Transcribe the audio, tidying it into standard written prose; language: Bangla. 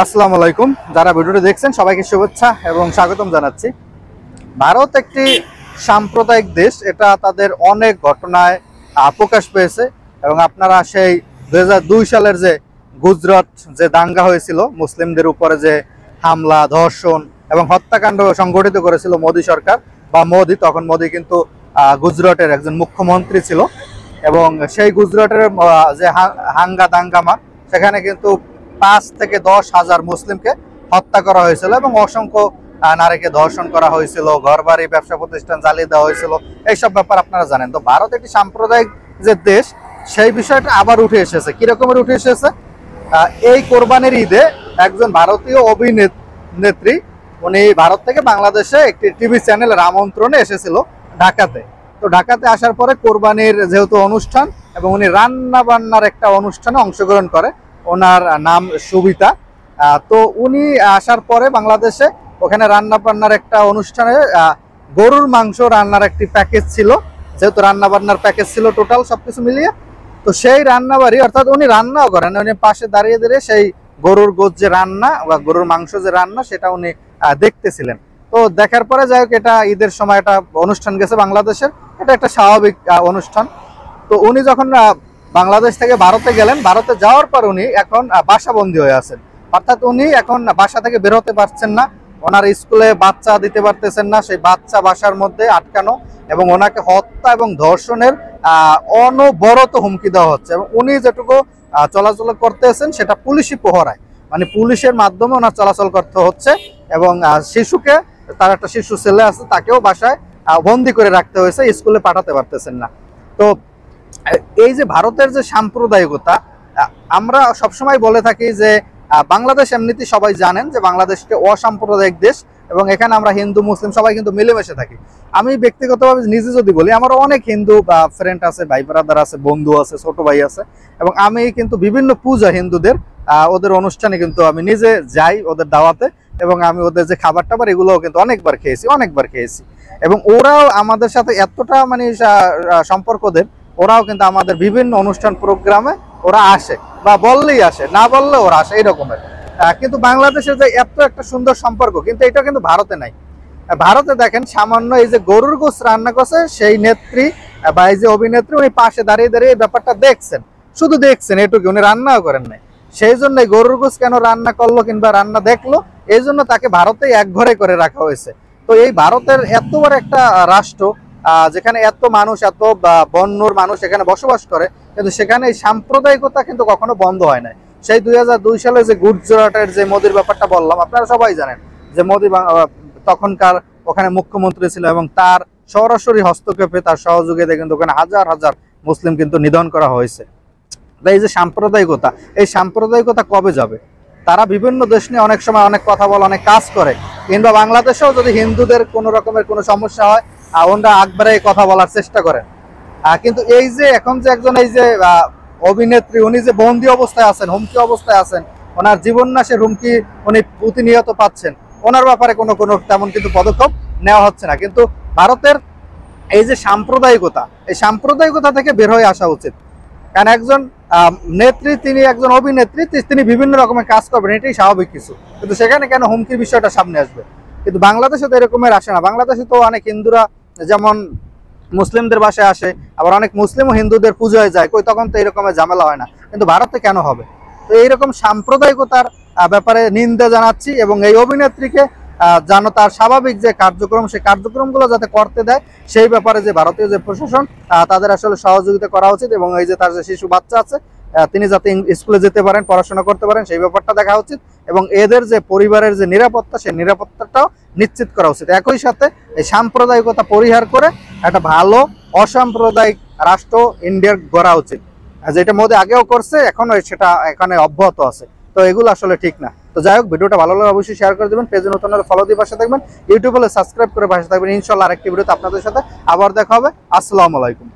আসসালামু আলাইকুম। যারা ভিডিওটি দেখছেন সবাইকে শুভেচ্ছা এবং স্বাগতম জানাচ্ছি। ভারত একটি সাম্প্রদায়িক দেশ, এটা তাদের অনেক ঘটনায় প্রকাশ পেয়েছে এবং আপনারা সেই 2002 সালের যে গুজরাট যে দাঙ্গা হয়েছিল, মুসলিমদের উপরে যে হামলা, ধর্ষণ এবং হত্যাকাণ্ড সংগঠিত করেছিল মোদী সরকার বা মোদী, তখন মোদী কিন্তু গুজরাটের একজন মুখ্যমন্ত্রী ছিল এবং সেই গুজরাটের যে দাঙ্গামা, সেখানে কিন্তু 5 থেকে 10 হাজার মুসলিমকে হত্যা করা হয়েছিল এবং অসংখ্য নারীকে ধর্ষণ করা হয়েছিল, ঘরবাড়ি ব্যবসা প্রতিষ্ঠান জ্বালিয়ে দেওয়া হয়েছিল। এইসব ব্যাপার আপনারা জানেন। তো ভারত একটি সাম্প্রদায়িক যে দেশ, সেই বিষয়টা আবার উঠে এসেছে। কিরকমের উঠে এসেছে? এই কোরবানির ঈদে একজন ভারতীয় অভিনেত্রী, উনি ভারত থেকে বাংলাদেশে একটি টিভি চ্যানেলের আমন্ত্রণে এসেছিল ঢাকাতে। তো ঢাকাতে আসার পরে কোরবানির যেহেতু অনুষ্ঠান এবং উনি রান্না বান্নার একটা অনুষ্ঠানে অংশগ্রহণ করে, ওনার নাম সুবিতা। তো উনি আসার পরে বাংলাদেশে ওখানে রান্না বান্নার একটা অনুষ্ঠানে গরুর মাংস রান্নার একটি প্যাকেজ ছিল, যেহেতু রান্না বান্নার প্যাকেজ ছিল টোটাল সবকিছু মিলিয়ে। তো সেই রান্নাবাড়ি, অর্থাৎ উনি রান্নাও করেন, উনি পাশে দাঁড়িয়ে দাঁড়িয়ে সেই গরুর গোশ যে রান্না বা গরুর মাংস যে রান্না, সেটা উনি দেখতেছিলেন। তো দেখার পরে যাই হোক, এটা ঈদের সময় একটা অনুষ্ঠান গেছে বাংলাদেশের, এটা একটা স্বাভাবিক অনুষ্ঠান। তো উনি যখন বাংলাদেশ থেকে ভারতে গেলেন, ভারতে যাওয়ার পর উনি এখন বাসাবন্দী হয়ে আছেন, অর্থাৎ উনি এখন বাসা থেকে বের হতে পারছেন না। ওনার স্কুলে বাচ্চা দিতে পারতেছেন না, সেই বাচ্চা বাসার মধ্যে আটকানো এবং ওনাকে হত্যা এবং ধর্ষণের অনবরত হুমকি দেওয়া হচ্ছে। এবং উনি যেটুকু চলাচল করতেছেন সেটা পুলিশি প্রহরায়, মানে পুলিশের মাধ্যমে ওনার চলাচল করতে হচ্ছে। এবং শিশুকে, তার একটা শিশু ছেলে আছে, তাকেও বাসায় বন্দি করে রাখতে হয়েছে, স্কুলে পাঠাতে পারতেছেন না। তো এই যে ভারতের যে সাম্প্রদায়িকতা, আমরা সবসময় বলে থাকি যে বাংলাদেশ, এমনিতেই সবাই জানেন যে বাংলাদেশকে অসাম্প্রদায়িক দেশ এবং এখানে আমরা হিন্দু মুসলিম সবাই কিন্তু মিলেমিশে থাকি। আমি ব্যক্তিগতভাবে নিজে যদি বলি, আমারও অনেক হিন্দু ফ্রেন্ড আছে, ভাই ব্রাদার আছে, বন্ধু আছে, ছোট ভাই আছে এবং আমি কিন্তু বিভিন্ন পূজা হিন্দুদের, ওদের অনুষ্ঠানে কিন্তু আমি নিজে যাই, ওদের দাওয়াতে, এবং আমি ওদের যে খাবার টাবার এগুলোও কিন্তু অনেকবার খেয়েছি এবং ওরাও আমাদের সাথে এতটা মানে সম্পর্কদের, ওরাও কিন্তু আমাদের বিভিন্ন অনুষ্ঠান প্রোগ্রামে ওরা আসে, বা বললেই আসে, না বললে ওরা আসে, এইরকমের। কিন্তু বাংলাদেশের যে এত একটা সুন্দর সম্পর্ক, কিন্তু এটা কিন্তু ভারতে নাই। ভারতে দেখেন, সামান্য এই যে গরুর গোশ রান্না করছে সেই নেত্রী বা এই যে অভিনেত্রী, উনি পাশে দাঁড়িয়ে দাঁড়িয়ে এই ব্যাপারটা দেখছেন, শুধু দেখছেন, এটুকু, উনি রান্নাও করেন নাই। সেই জন্য গরুর গোশ কেন রান্না করলো কিংবা রান্না দেখলো, এই জন্য তাকে ভারতেই এক ঘরে করে রাখা হয়েছে। তো এই ভারতের এত বড় একটা রাষ্ট্র, যেখানে এত মানুষ, এত বন্যর মানুষ এখানে বসবাস করে, কিন্তু সেখানে এই সাম্প্রদায়িকতা কিন্তু কখনো বন্ধ হয় নাই। সেই 2002 সালে যে গুজরাটের যে মোদির ব্যাপারটা বললাম, আপনারা সবাই জানেন যে মোদি তখনকার ওখানে মুখ্যমন্ত্রী ছিল এবং তার সরাসরি হস্তক্ষেপে, তার সহযোগিতায় কিন্তু ওখানে হাজার হাজার মুসলিম কিন্তু নিধন করা হয়েছে। এই যে সাম্প্রদায়িকতা, এই সাম্প্রদায়িকতা কবে যাবে? তারা বিভিন্ন দেশ নিয়ে অনেক সময় অনেক কথা বলে, অনেক কাজ করে, কিংবা বাংলাদেশেও যদি হিন্দুদের কোনো রকমের কোনো সমস্যা হয়, ওনারা আকবারে কথা বলার চেষ্টা করেন। কিন্তু এই যে এখন যে একজন এই যে অভিনেত্রী, উনি যে বন্দি অবস্থায় আছেন, হুমকি অবস্থায় আছেন, ওনার জীবননাশের হুমকি উনি প্রতিনিয়ত পাচ্ছেন, ওনার ব্যাপারে কোনো তেমন কিন্তু পদক্ষেপ নেওয়া হচ্ছে না। কিন্তু ভারতের এই যে সাম্প্রদায়িকতা, এই সাম্প্রদায়িকতা থেকে বের হয়ে আসা উচিত। কারণ একজন নেত্রী, তিনি একজন অভিনেত্রী, তিনি বিভিন্ন রকমের কাজ করবেন, এটাই স্বাভাবিক কিছু। কিন্তু সেখানে কেন হুমকির বিষয়টা সামনে আসবে? কিন্তু বাংলাদেশে তো এরকমের আসে না। বাংলাদেশে তো অনেক হিন্দুরা যেমন মুসলিমদের বাসায় আসে, আবার অনেক মুসলিমও হিন্দুদের পুজোয় যায়, কই তখন তো এরকমের ঝামেলা হয় না। কিন্তু ভারতে কেন হবে? তো এইরকম সাম্প্রদায়িকতার ব্যাপারে নিন্দা জানাচ্ছি এবং এই অভিনেত্রীকে যেন তার স্বাভাবিক যে কার্যক্রম, সেই কার্যক্রমগুলো যাতে করতে দেয়, সেই ব্যাপারে যে ভারতীয় যে প্রশাসন, তাদের আসলে সহযোগিতা করা উচিত। এবং এই যে তার যে শিশু বাচ্চা আছে, তিনি যাতে স্কুলে যেতে পারেন, পড়াশোনা করতে পারেন, সেই ব্যাপারটা দেখা উচিত। এবং এদের যে পরিবারের যে নিরাপত্তা, সেই নিরাপত্তাটাও নিশ্চিত করা উচিত। একই সাথে এই সাম্প্রদায়িকতা পরিহার করে একটা ভালো অসাম্প্রদায়িক রাষ্ট্র ইন্ডিয়ার গড়া উচিত, যেটা মোদি আগেও করছে, এখনো সেটা এখানে অব্যাহত আছে। তো এগুলো আসলে ঠিক না। তো যাই হোক, ভিডিওটা ভালো লাগলে অবশ্যই শেয়ার করে দেবেন, পেজে নতুন হলে ফলো দিয়ে পাশে থাকবেন, ইউটিউবে সাবস্ক্রাইব করে পাশে থাকবেন। ইনশাল্লাহ আরেকটি ভিডিওতে আপনাদের সাথে আবার দেখা হবে। আসসালামু আলাইকুম।